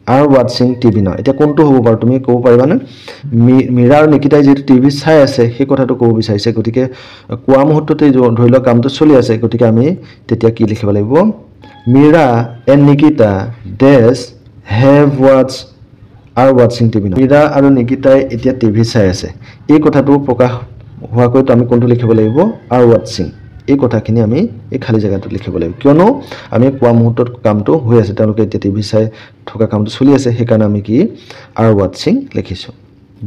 আৰ ওয়াচিং টিভি নাও এটা কোনটো হ'ব বাৰু তুমি ক'ব পাৰিবানে মীৰা আৰু নিকিতাই যেটো টিভি চাই আছে সেই কথাটো ক'ব বিচাৰিছে গতিকে কোৱা মুহূৰ্ততে ধৰি লওক কামটো চলি আছে গতিকে আমি তেতিয়া কি লিখিব লাগিব Mira and Nikita dash have ওয়াটচ are watching TV now Mira আৰু নিকিতাই এতিয়া টিভি চাই আছে এই কথাটো প্ৰকাশ হোৱাকৈ আমি কোনটো লিখিব লাগিব আর ওয়াচিং এই কথাখিনি আমি এই খালি জায়গাটো লিখিব লাগিব কিয়নো আমি কোৱা মুহূৰ্তত কামটো হৈ আছে তেওঁলোকে এতিয়া টিভি চাই থকা কামটো চলি আছে সেইকাৰণে আমি কি আর ওয়াচিং লিখিছো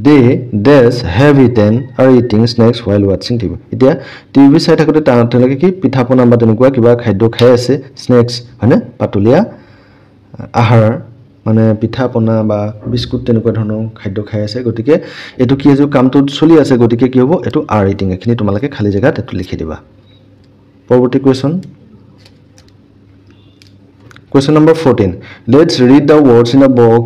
they dash have eaten are eating snacks while watching TV এতিয়া টিভি চাই থাকোতে তেওঁলোকে কি পিঠাপনা বা তেনেকুৱা কিবা খাদ্য খাই আছে স্নেক্স হয়নে পাতলীয়া আহাৰ মানে পিঠাপনা বা বিস্কুট তেনেকুৱা ধৰণৰ খাদ্য খাই আছে গতিকে এটো কি যে কামটো চলি আছে গতিকে কি হ'ব এটো আর ইটিং এখিনি তোমালোকে খালি জায়গাত এটো লিখি দিবা পৰৱৰ্তী question number 14 let's read the words in a box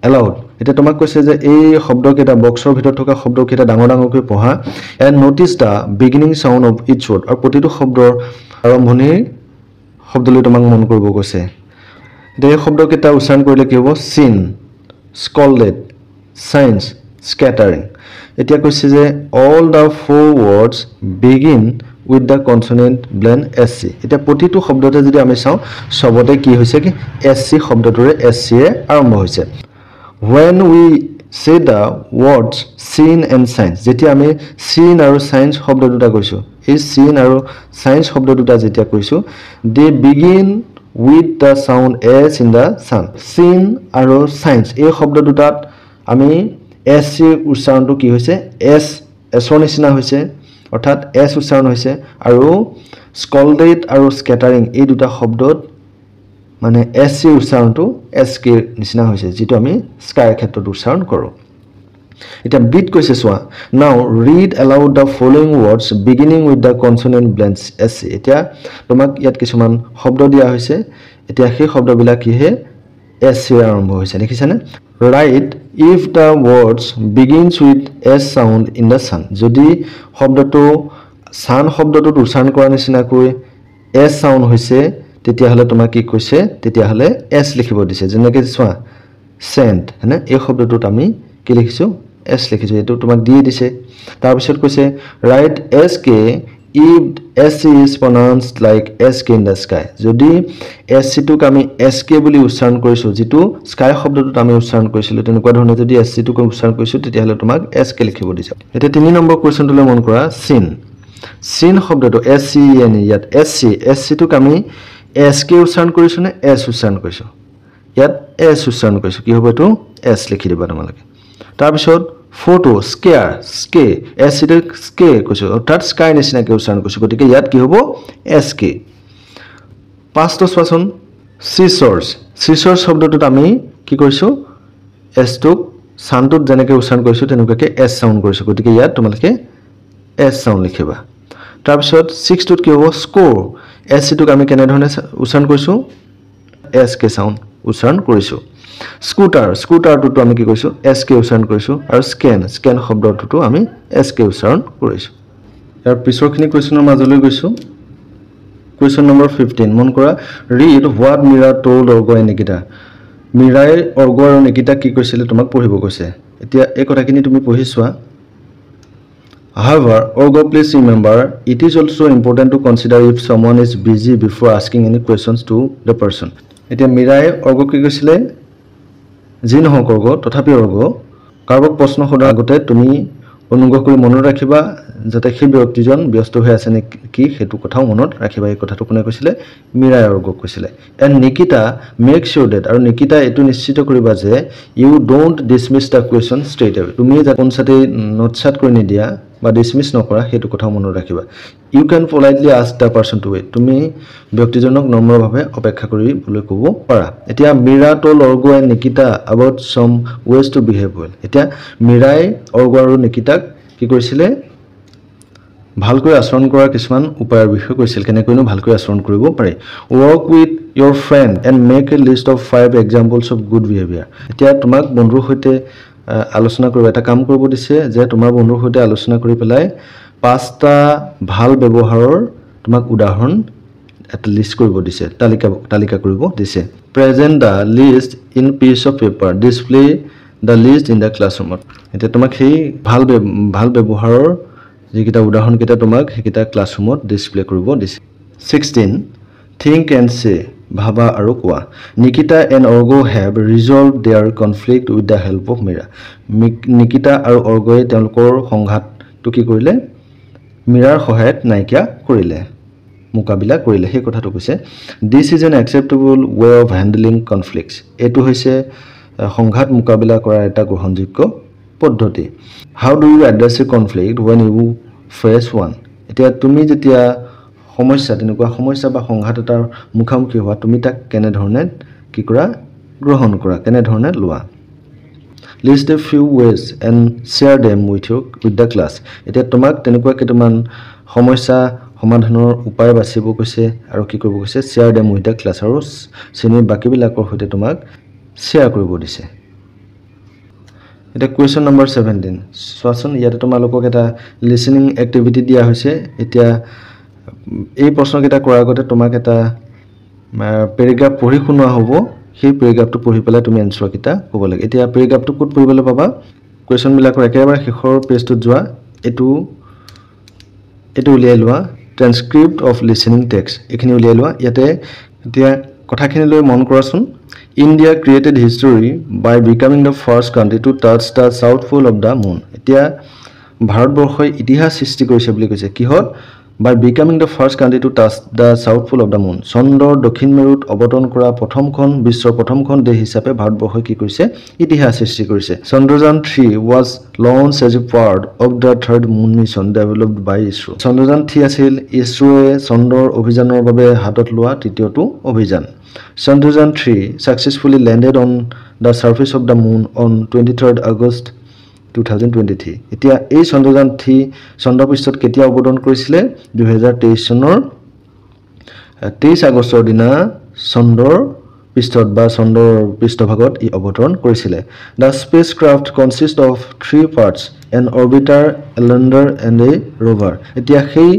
aloud এটা তোমাক কৈছে যে এই শব্দকেইটা বক্সৰ ভিতৰত থকা শব্দকেইটা ডাঙৰ ডাঙৰকৈ পঢ়া and notice the beginning sound of each word আৰু প্ৰতিটো শব্দৰ আৰম্ভণিৰ শব্দলৈ তোমাক মন কৰিব কৈছে এই শব্দকেইটা উচ্চাৰণ কৰিলে কি হ'ব seen scolded science scattering এতিয়া কৈছে যে all the four words begin with the consonant blend sc এটা প্ৰতিটো শব্দতে যদি আমি চাও সবতে কি হৈছে কি sc শব্দটোৰে sc এ আৰম্ভ হৈছে when we say the words seen and science যেতিয়া আমি seen আৰু science শব্দ দুটা কৈছো এই seen আৰু science শব্দ দুটা যেতিয়া কৈছো they begin with the sound s in the sun seen আৰু science এই শব্দ দুটাত আমি sc উচ্চাৰণটো কি হৈছে s এছৰ নিচিনা হৈছে অৰ্থাৎ এস উচ্চাৰণ হৈছে আৰু স্কল্ডেড আৰু স্ক্যাটাৰিং এই দুটা শব্দত মানে এসসি উচ্চাৰণটো এসকে নিচিনা হৈছে যেটো আমি স্কাই ক্ষেত্ৰত উচ্চাৰণ কৰো এটা বিট কৈছে সোৱা now read aloud the following words beginning with the consonant blends SC এটা তোমাক ইয়াত কিছুমান শব্দ দিয়া হৈছে এটা সেই শব্দবিলাক কি হে এসসি আৰম্ভ হৈছে দেখিছানে write if the words begins with s sound in the sun যদি শব্দটো sun শব্দটোত উচ্চাৰণ কৰা নিচিনাকৈ s sound হৈছে তেতিয়া হলে তোমাক কি কৈছে তেতিয়া হলে s লিখিব দিছে যেনেকৈ সোৱা sent হনে এই শব্দটোত আমি কি লিখিছো s লিখিছো এটো তোমাক দিয়ে দিছে তাৰ পিছত কৈছে write sk if sc is pronounced like sk in the sky যদি sc টোক আমি sk বুলি উচ্চাৰণ কৰিছো যেটো sky শব্দটোত আমি উচ্চাৰণ কৰিছিলো তেনেকুৱা ধৰণে যদি sc টোক উচ্চাৰণ কৰিছো তেতিয়া হলে তোমাক sk লিখিব দিছে এটা 3 নম্বৰ কোৱেশ্চনটোলৈ মন কৰা seen seen শব্দটো scen ইয়াত sc টোক আমি sk উচ্চাৰণ কৰিছো নে s উচ্চাৰণ কৰিছো ইয়াত s উচ্চাৰণ কৰিছো কি হ'ব এটো s লিখি দিবা তোমালোকে তাৰ পিছত ফটো স্কেয়াৰ স্কে এসিডিক স্কে কৈছো অৰ্থাৎ স্কাই নিচিনাকৈ উচ্চাৰণ কৰিছো গতিকে ইয়াত কি হ'ব এসকে পাঁচটো স্বাচন সিসৰ্স শব্দটোত আমি কি কৰিছো এস টোক সাউণ্ডটোত যেনেকৈ উচ্চাৰণ কৰিছো তেনেকুৱাকৈ এস সাউণ্ড কৰিছো গতিকে ইয়াত তোমালোকে এস সাউণ্ড লিখিবা তাৰ পিছত 6 টোত কি হ'ব স্কোৰ এস টোক আমি কেনে ধৰণে উচ্চাৰণ কৰিছো এস কে সাউণ্ড উচ্চাৰণ কৰিছো স্কুটাৰটো আমি কি কৈছো sk উচ্চাৰণ কৰিছো আৰু স্কেন শব্দটো আমি sk উচ্চাৰণ কৰিছো ইয়াৰ পিছৰখিনি কোৱেশ্চনৰ মাজলৈ গৈছো কোৱেশ্চন নম্বৰ 15 মন কৰা read what Mira told Org and Nikita মীৰাই অৰ্গ আৰু নিকিতা কি কৈছিল তোমাক পঢ়িব কৈছে এতিয়া এই কথাখিনি তুমি পঢ়িছোৱা However, Orgo, please remember, it is also important to consider if someone is busy before asking any questions to the person. এতিয়া মীৰাই অৰ্গ কি কৈছিলে যি নহওক অৰ্গ তথাপি অৰ্গ কাৰোবাক প্ৰশ্ন সোধাৰ আগতে তুমি অনুগ্ৰহ কৰি মনত ৰাখিবা যাতে সেই ব্যক্তিজন ব্যস্ত হৈ আছে নেকি হেতু কথাও মনত ৰাখিবা এই কথাটো কোনে কৈছিলে মীৰাই অৰ্গ কৈছিলে and Nikita make sure that আৰু নিকিতা এটো নিশ্চিত কৰিবা যে you don't dismiss the question straight away তুমি যা কোনসাতে নটছাট কৰি নিদিয়া বা ডিসমিস নকৰা হেতু কথাও মনত ৰাখিবা you can politely ask the person to wait তুমি ব্যক্তিজনক নম্ৰভাৱে অপেক্ষা কৰিবলৈ ক'ব পাৰা এতিয়া Mira told Org and Nikita about some ways to behave well এতিয়া মীৰাই অৰ্গ আৰু নিকিতাক কি কৰিছিলে ভালকৈ আচৰণ কৰাৰ কিছুমান উপায়ৰ বিষয়ে কৈছিল কেনেকৈনো ভালকৈ আচৰণ কৰিব পাৰে work with your friend and make a list of 5 examples of good behavior এতিয়া তোমাক বন্ধুৰ সৈতে আলোচনা কৰিব এটা কাম কৰিব দিছে যে তোমাৰ বন্ধুৰ সৈতে আলোচনা কৰি পেলাই 5টা ভাল ব্যৱহাৰৰ তোমাক উদাহৰণ এটা লিষ্ট কৰিব দিছে তালিকা কৰিব দিছে present the list in piece of paper display the list in the classroom এতিয়া তোমাক সেই ভাল ব্যৱহাৰৰ যিকিটা উদাহৰণ কিটা তোমাক হেকিটা ক্লাছৰুমত ডিসপ্লে কৰিব দিছে 16 think and say ভাবা আৰু কোৱা Nikita and Orgo have resolved their conflict with the help of Mira Nikita আৰু অৰ্গয়ে তেওঁলোকৰ সংঘাতটো কি কৰিলে মিৰাৰ সহায়ত নাইকিয়া কৰিলে মুকাবিলা কৰিলে সেই কথাটো কৈছে this is an acceptable way of handling conflicts এটো হৈছে সংঘাত মুকাবিলা কৰাৰ এটা গ্ৰহণযোগ্য পদ্ধতি how do you address a conflict when you face one এতিয়া তুমি যেতিয়া সমস্যা তেনেকুৱা সমস্যা বা সংঘাত এটাৰ মুখামুখি হোৱা তুমি তাক কেনে ধৰণে কি কৰা গ্ৰহণ কৰা কেনে ধৰণে লোৱা list a few ways and share them with the class এতিয়া তোমাক তেনেকুৱা কেইটামান সমস্যা সমাধানৰ উপায় বাছিব কৈছে আৰু কি কৰিব কৈছে share them with the class আৰু শ্ৰেণীৰ বাকিবিলাকৰ সৈতে তোমাক শ্বেয়াৰ কৰিব দিছে এটা কোৱেশ্চন নম্বৰ 17 সোৱাচন ইয়াতে তোমালোকক এটা লিসেনিং এক্টিভিটি দিয়া হৈছে এতিয়া এই প্ৰশ্নকেইটা কৰাৰ আগতে তোমাক এটা পেৰাগ্ৰাফ পঢ়ি শুনোৱা হ'ব সেই পেৰাগ্ৰাফটো পঢ়ি পেলাই তুমি এনসাৰ কিটা ক'ব লাগে এতিয়া পেৰাগ্ৰাফটো ক'ত পঢ়িবলৈ পাবা কোৱেশ্চন বিলাকৰ একেবাৰে শেষৰ পেজটোত যোৱা এটো উলিয়াই লোৱা ট্ৰান্সক্ৰিপ্ট অফ লিসেনিং টেক্সট এখিনি উলিয়াই লোৱা ইয়াতে এতিয়া কথাখিনি লৈ মন কৰাচোন India created history by becoming the first country to touch the south pole of the moon এতিয়া ভাৰতবৰ্ষই ইতিহাস সৃষ্টি কৰিছে বুলি কৈছে কিহত by becoming the first country to touch the south pole of the moon চন্দ্ৰৰ দক্ষিণ মেৰুত অৱতৰণ কৰা প্ৰথমখন বিশ্বৰ প্ৰথমখন দেশ হিচাপে ভাৰতবৰ্ষই কি কৰিছে ইতিহাস সৃষ্টি কৰিছে Chandrayaan 3 was launched as a part of the third moon mission developed by ISRO Chandrayaan 3 আছিল ইছৰোয়ে চন্দ্ৰৰ অভিযানৰ বাবে হাতত লোৱা তৃতীয়টো অভিযান Chandrayaan 3 successfully landed on the surface of the moon on 23rd August 2023 এতিয়া এই Chandrayaan 3 চন্দ্ৰপৃষ্ঠত কেতিয়া অৱতৰণ কৰিছিলে 2023 চনৰ 23 আগষ্টৰ দিনা চন্দ্ৰৰ পৃষ্ঠত বা চন্দ্ৰৰ পৃষ্ঠভাগত ই অৱতৰণ কৰিছিলে The spacecraft consists of 3 parts an orbiter a lander and a rover এতিয়া সেই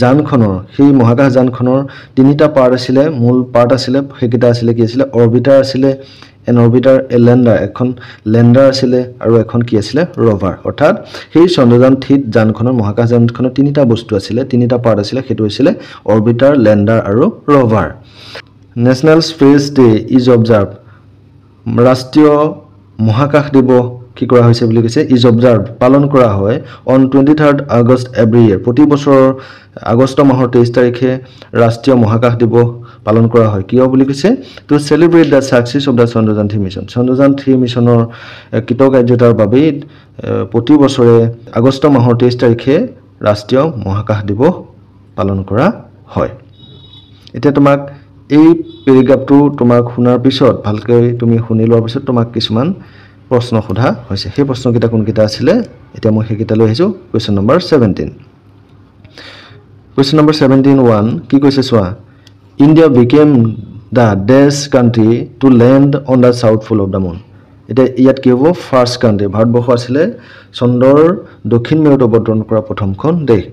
যানখনৰ সেই মহাকাশ যানখনৰ তিনিটা পাৰ্ট আছিল মূল পাৰ্ট আছিল হেকিটা আছিল কি আছিল অৰ্বিটাৰ আছিল an orbiter a lander এখন ল্যান্ডাৰ আছিল আৰু এখন কি আছিল rover অৰ্থাৎ সেই Chandrayaan 3 যানখনৰ মহাকাশ যানখনৰ তিনিটা বস্তু আছিল তিনিটা পাৰ্ট আছিল হেতু হৈছিল অৰ্বিটাৰ ল্যান্ডাৰ আৰু rover National Space Day is observed ৰাষ্ট্ৰীয় মহাকাশ দিৱস কি কৰা হৈছে বুলি কৈছে is observed পালন কৰা হয় on 23rd August every year প্ৰতি বছৰ আগষ্ট মাহৰ 23 তাৰিখে ৰাষ্ট্ৰীয় মহাকাশ দিৱস পালন কৰা হয় কিয় বুলি কৈছে to celebrate the success of the Chandrayaan 3 mission Chandrayaan 3 মিছনৰ কৃতকাৰ্যতাৰ বাবে প্ৰতি বছৰে আগষ্ট মাহৰ 23 তাৰিখে ৰাষ্ট্ৰীয় মহাকাশ দিৱস পালন কৰা হয় এতিয়া তোমাক এই পেৰাগ্ৰাফটো তোমাক শুনাৰ পিছত ভালকৈ তুমি শুনি লোৱাৰ পিছত তোমাক কিছুমান প্ৰশ্ন সোধা হৈছে সেই প্ৰশ্নকেইটা কোনকেইটা আছিল এতিয়া মই হেকিটা লৈ আহিছো কোৱেশ্চন নম্বৰ 17 কোৱেশ্চন নম্বৰ 17 কি কৈছে চোৱা India became the dash country to land on the south pole of the moon এটা ইয়াত কি হ'ব ফাৰ্স্ট কান্ট্ৰি ভাৰতবৰ্ষ আছিল চন্দ্ৰৰ দক্ষিণ মেৰুত অৱতৰণ কৰা প্ৰথমখন দেশ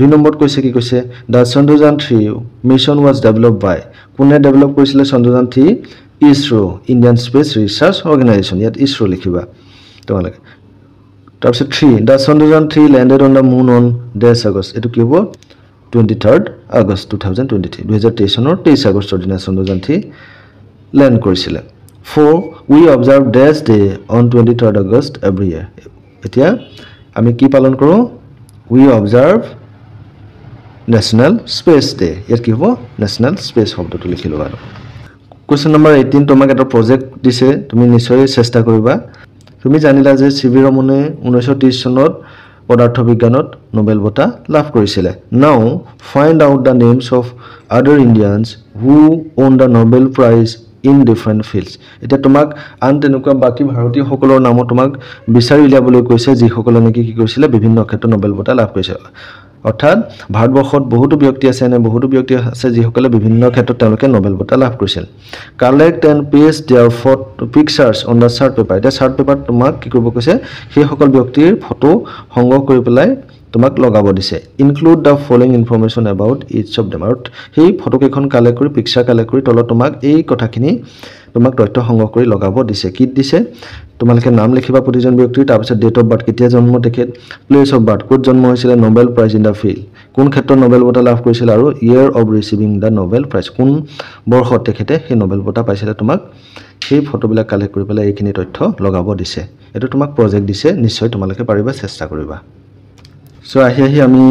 2 নম্বৰত কৈছে কি কৈছে the Chandrayaan 3 mission was developed by কোনে ডেভেলপ কৰিছিল Chandrayaan 3 ISRO Indian Space Research Organization ইয়াত ISRO লিখিবা তোমালোকে তাৰপিছত 3 the Chandrayaan 3 landed on the moon on dash August এটো কি হ'ব 23rd August 2023 2023 চনৰ 23 আগষ্টৰ দিনা Chandrayaan 3 ল্যান্ড কৰিছিল 4 we observe dash day on 23rd August every year এতিয়া আমি কি পালন কৰো we observe National Space Day ইয়াত কি হ'ব National Space শব্দটো লিখি লবা কোৱেশ্চন নম্বৰ 18 তোমাক এটা প্ৰজেক্ট দিছে তুমি নিশ্চয় চেষ্টা কৰিবা তুমি জানিলা যে সিভি ৰমনে 1930 চনত পদাৰ্থ বিজ্ঞানত নোবেল বঁটা লাভ কৰিছিল now find out the names of other Indians who won the Nobel prize in different fields এটা তোমাক আন তেনেকুৱা বাকি ভাৰতীয় সকলৰ নাম তোমাক বিচাৰি উলিয়াবলৈ কৈছে যি সকলে নেকি কি কৰিছিল বিভিন্ন ক্ষেত্ৰত নোবেল বঁটা লাভ কৰিছে অৰ্থাৎ ভাৰতবৰ্ষত বহুতো ব্যক্তি আছে যিসকলে বিভিন্ন ক্ষেত্ৰত তেওঁলোকে নোবেল বঁটা লাভ কৰিছিল collect and paste their pictures on the chart paper এতিয়া চাৰ্ট পেপাৰত তোমাক কি কৰিব কৈছে সেইসকল ব্যক্তিৰ ফটো সংগ্ৰহ কৰি পেলাই তোমাক লগাব দিছে include the following information about each of them আৰু সেই ফটোকেইখন কালেক্ট কৰি পিকচাৰ কালেক্ট কৰি তলত তোমাক এই কথাখিনি তোমাক তথ্য সংগ্ৰহ কৰি লগাব দিছে কিট দিছে তোমালোকে নাম লিখিবা প্ৰতিজন ব্যক্তিৰ তাৰপিছত ডেট অফ বাৰ্থ কেতিয়া জন্ম তেখেত প্লেচ অফ বাৰ্থ ক'ত জন্ম হৈছিলে Nobel prize in the field কোন ক্ষেত্ৰত নোবেল বঁটা লাভ কৰিছিল আৰু year of receiving the Nobel prize কোন বৰ্ষত তেখেতে সেই নোবেল বঁটা পাইছিলে তোমাক সেই ফটোবিলাক কালেক্ট কৰি পেলাই এইখিনি তথ্য লগাব দিছে এইটো তোমাক প্ৰজেক্ট দিছে নিশ্চয় তোমালোকে পাৰিবা চেষ্টা কৰিবা সো আহি আমি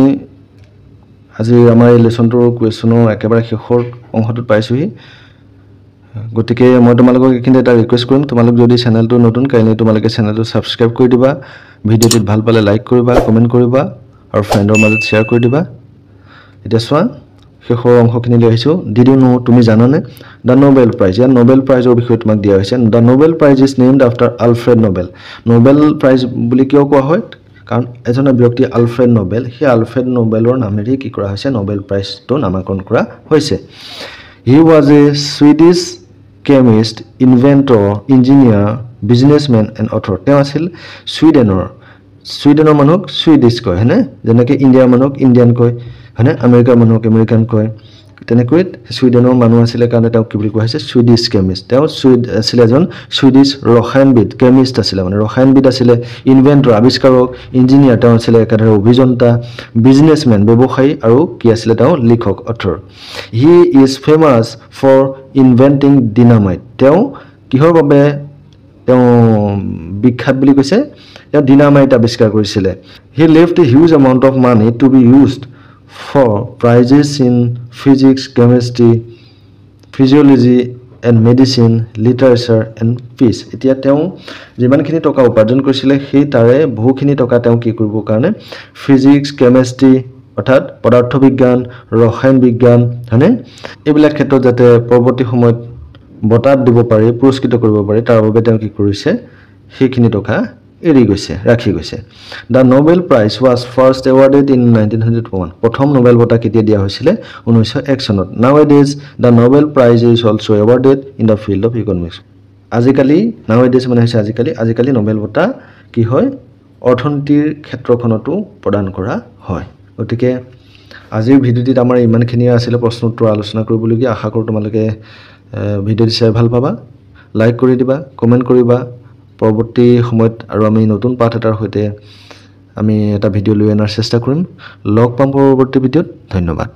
আজি আমাৰ এই লেসনটোৰ কুৱেশ্যনৰ একেবাৰে শেষৰ অংশটোত পাইছোহি গতিকে মই তোমালোকক এইখিনি এটা ৰিকুৱেষ্ট কৰিম তোমালোক যদি চেনেলটো নতুন কাইলৈ তোমালোকে চেনেলটো সাবস্ক্ৰাইব কৰি দিবা ভিডিঅ'টো ভাল পালে লাইক কৰিবা কমেন্ট কৰিবা আৰু ফ্ৰেণ্ডৰ মাজত শ্বেয়াৰ কৰি দিবা এতিয়া চোৱা শেষৰ অংশখিনি লৈ আহিছো ডিড ইউ নো তুমি জানানে দ্য নোবেল প্ৰাইজ ইয়াৰ নোবেল প্ৰাইজৰ বিষয়ে তোমাক দিয়া হৈছে the Nobel prize is named after Alfred Nobel Nobel prize বুলি কিয় কোৱা হয় কাৰণ এজন ব্যক্তি আলফ্ৰেড নোবেল সেই আলফ্ৰেড নোবেলৰ নামেৰে কি কৰা হৈছে নোবেল প্ৰাইজটো নামকৰণ কৰা হৈছে he was a Swedish chemist inventor engineer businessman and author তেওঁ আছিল ছুইডেনৰ মানুহক সুইডিশ কয় হয়নে যেনেকৈ ইণ্ডিয়াৰ মানুহক ইণ্ডিয়ান কয় হয়নে আমেৰিকাৰ মানুহক আমেৰিকান কয় তেনেকৈ ছুইডেনৰ মানুহ আছিলে কাৰণে তেওঁ কি বুলি কোৱা হৈছে সুইডিশ কেমিষ্ট তেওঁ আছিল এজন সুইডিশ ৰসায়নবিদ কেমিষ্ট আছিলে মানে ৰসায়নবিদ আছিলে ইনভেন্টৰ আৱিষ্কাৰক ইঞ্জিনিয়াৰ তেওঁ আছিলে একাধাৰে অভিযন্তা বিজনেছমেন ব্যৱসায়ী আৰু কি আছিলে তেওঁ লিখক author he is famous for inventing dynamite তেওঁ কিহৰ বাবে তেওঁ বিখ্যাত বুলি কৈছে তেওঁ ডিনামাইট আৱিষ্কাৰ কৰিছিলে he left a huge amount of money to be used for prizes in physics, chemistry, physiology and medicine, literature and peace. এতিয়া তেওঁ যিমানখিনি টকা উপাৰ্জন কৰিছিলে সেই তাৰে বহুখিনি টকা তেওঁ কি কৰিব কাৰণে ফিজিক্স কেমিষ্ট্ৰি অৰ্থাৎ পদাৰ্থ বিজ্ঞান ৰসায়ন বিজ্ঞান হয়নে এইবিলাক ক্ষেত্ৰত যাতে পৰৱৰ্তী সময়ত বঁটা দিব পাৰে পুৰস্কৃত কৰিব পাৰে তাৰ বাবে তেওঁ কি কৰিছে সেইখিনি টকা এৰি গৈছে ৰাখি গৈছে the Nobel prize was first awarded in 1901 প্ৰথম নোবেল বঁটা কেতিয়া দিয়া হৈছিল 1901 চনত nowadays the Nobel prize is also awarded in the field of economics আজিকালি নাওএডেজ মানে হৈছে আজিকালি নোবেল বঁটা কি হয় অৰ্থনীতিৰ ক্ষেত্ৰখনতো প্ৰদান কৰা হয় গতিকে আজিৰ ভিডিঅ'টিত আমাৰ ইমানখিনি আছিল প্ৰশ্ন উত্তৰ আলোচনা কৰিবলগীয়া আশা কৰোঁ তোমালোকে ভিডিঅ'টি চাই ভাল পাবা লাইক কৰি দিবা কমেন্ট কৰিবা পৰৱৰ্তী সময়ত আৰু আমি নতুন পাঠ এটাৰ সৈতে আমি এটা ভিডিঅ' লৈ অনাৰ চেষ্টা কৰিম লগ পাম পৰৱৰ্তী ভিডিঅ'ত ধন্যবাদ